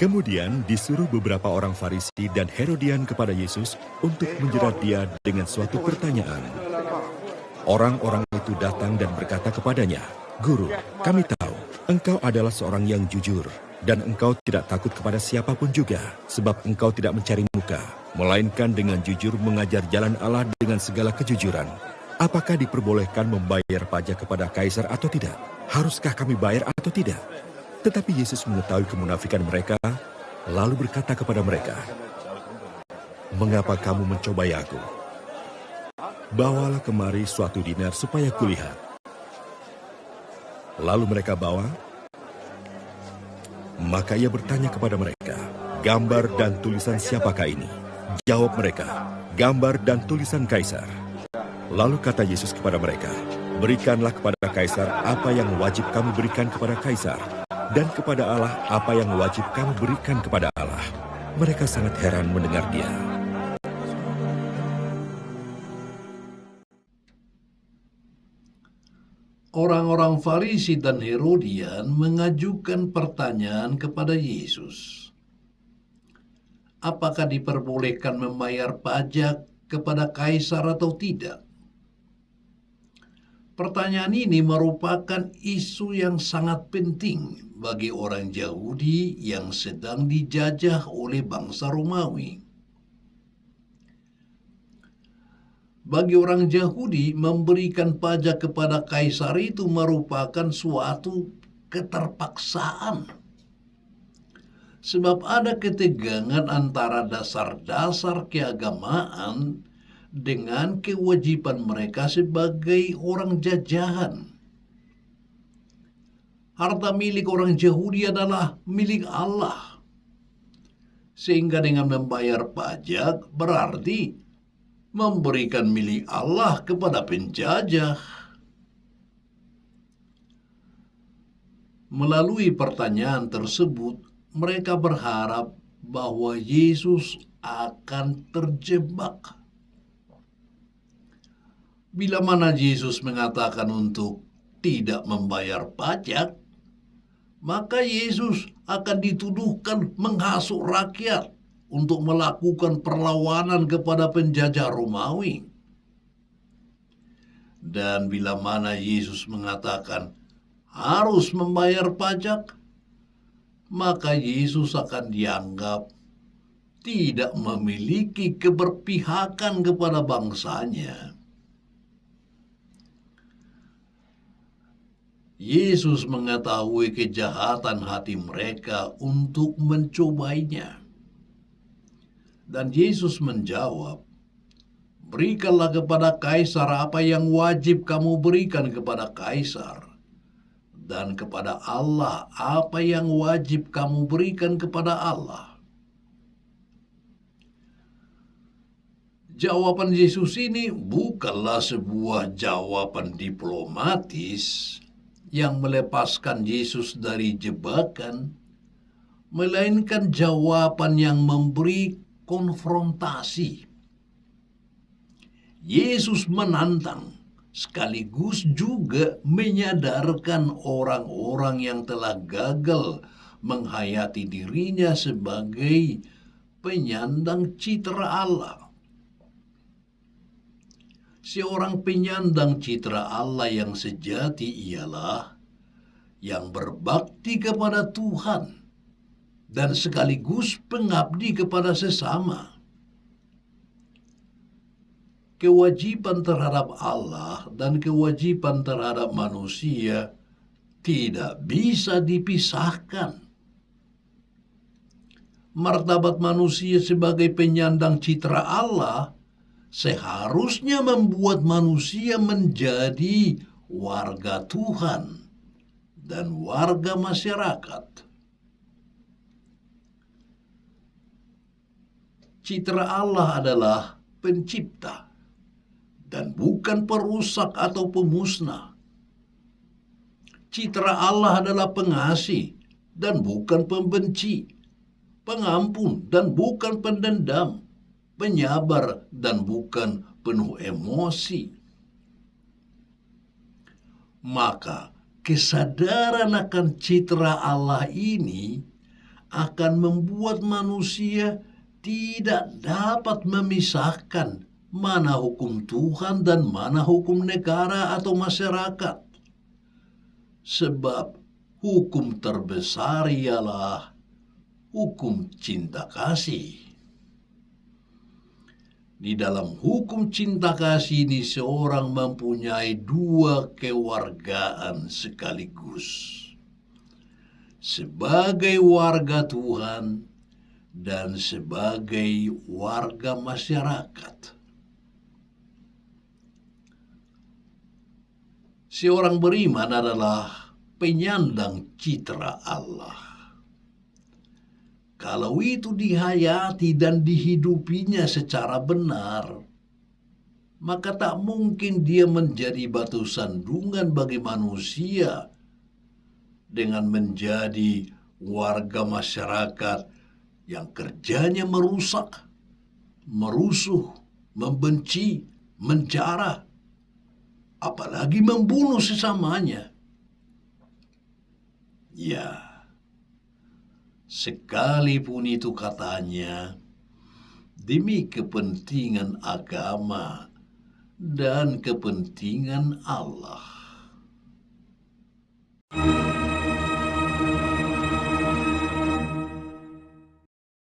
Kemudian disuruh beberapa orang Farisi dan Herodian kepada Yesus untuk menjerat dia dengan suatu pertanyaan. Orang-orang itu datang dan berkata kepadanya, "Guru, kami tahu engkau adalah seorang yang jujur, dan engkau tidak takut kepada siapapun juga, sebab engkau tidak mencari muka, melainkan dengan jujur mengajar jalan Allah dengan segala kejujuran. Apakah diperbolehkan membayar pajak kepada Kaisar atau tidak? Haruskah kami bayar atau tidak?" Tetapi Yesus mengetahui kemunafikan mereka, lalu berkata kepada mereka, "Mengapa kamu mencobai aku? Bawalah kemari suatu dinar supaya kulihat." Lalu mereka bawa, maka ia bertanya kepada mereka, "Gambar dan tulisan siapakah ini?" Jawab mereka, "Gambar dan tulisan Kaisar." Lalu kata Yesus kepada mereka, "Berikanlah kepada Kaisar apa yang wajib kamu berikan kepada Kaisar, dan kepada Allah apa yang wajib kamu berikan kepada Allah." Mereka sangat heran mendengar dia. Orang-orang Farisi dan Herodian mengajukan pertanyaan kepada Yesus. Apakah diperbolehkan membayar pajak kepada Kaisar atau tidak? Pertanyaan ini merupakan isu yang sangat penting bagi orang Yahudi yang sedang dijajah oleh bangsa Romawi. Bagi orang Yahudi, memberikan pajak kepada Kaisar itu merupakan suatu keterpaksaan. Sebab ada ketegangan antara dasar-dasar keagamaan dengan kewajiban mereka sebagai orang jajahan. Harta milik orang Yahudi adalah milik Allah. Sehingga dengan membayar pajak berarti memberikan milik Allah kepada penjajah. Melalui pertanyaan tersebut, mereka berharap bahwa Yesus akan terjebak. Bila mana Yesus mengatakan untuk tidak membayar pajak, maka Yesus akan dituduhkan menghasut rakyat untuk melakukan perlawanan kepada penjajah Romawi. Dan bila mana Yesus mengatakan harus membayar pajak, maka Yesus akan dianggap tidak memiliki keberpihakan kepada bangsanya. Yesus mengetahui kejahatan hati mereka untuk mencobainya. Dan Yesus menjawab, "Berikanlah kepada Kaisar apa yang wajib kamu berikan kepada Kaisar, dan kepada Allah apa yang wajib kamu berikan kepada Allah." Jawaban Yesus ini bukanlah sebuah jawaban diplomatis yang melepaskan Yesus dari jebakan, melainkan jawaban yang memberi konfrontasi. Yesus menantang sekaligus juga menyadarkan orang-orang yang telah gagal menghayati dirinya sebagai penyandang citra Allah. Seorang penyandang citra Allah yang sejati ialah yang berbakti kepada Tuhan dan sekaligus pengabdi kepada sesama. Kewajiban terhadap Allah dan kewajiban terhadap manusia tidak bisa dipisahkan. Martabat manusia sebagai penyandang citra Allah seharusnya membuat manusia menjadi warga Tuhan dan warga masyarakat. Citra Allah adalah pencipta dan bukan perusak atau pemusnah. Citra Allah adalah pengasih dan bukan pembenci, pengampun dan bukan pendendam, penyabar dan bukan penuh emosi. Maka kesadaran akan citra Allah ini akan membuat manusia tidak dapat memisahkan mana hukum Tuhan dan mana hukum negara atau masyarakat. Sebab hukum terbesar ialah hukum cinta kasih. Di dalam hukum cinta kasih ini seorang mempunyai dua kewargaan sekaligus. Sebagai warga Tuhan dan sebagai warga masyarakat. Seorang beriman adalah penyandang citra Allah. Kalau itu dihayati dan dihidupinya secara benar, maka tak mungkin dia menjadi batu sandungan bagi manusia dengan menjadi warga masyarakat yang kerjanya merusak, merusuh, membenci, menjara, apalagi membunuh sesamanya. Ya, sekalipun itu katanya demi kepentingan agama dan kepentingan Allah.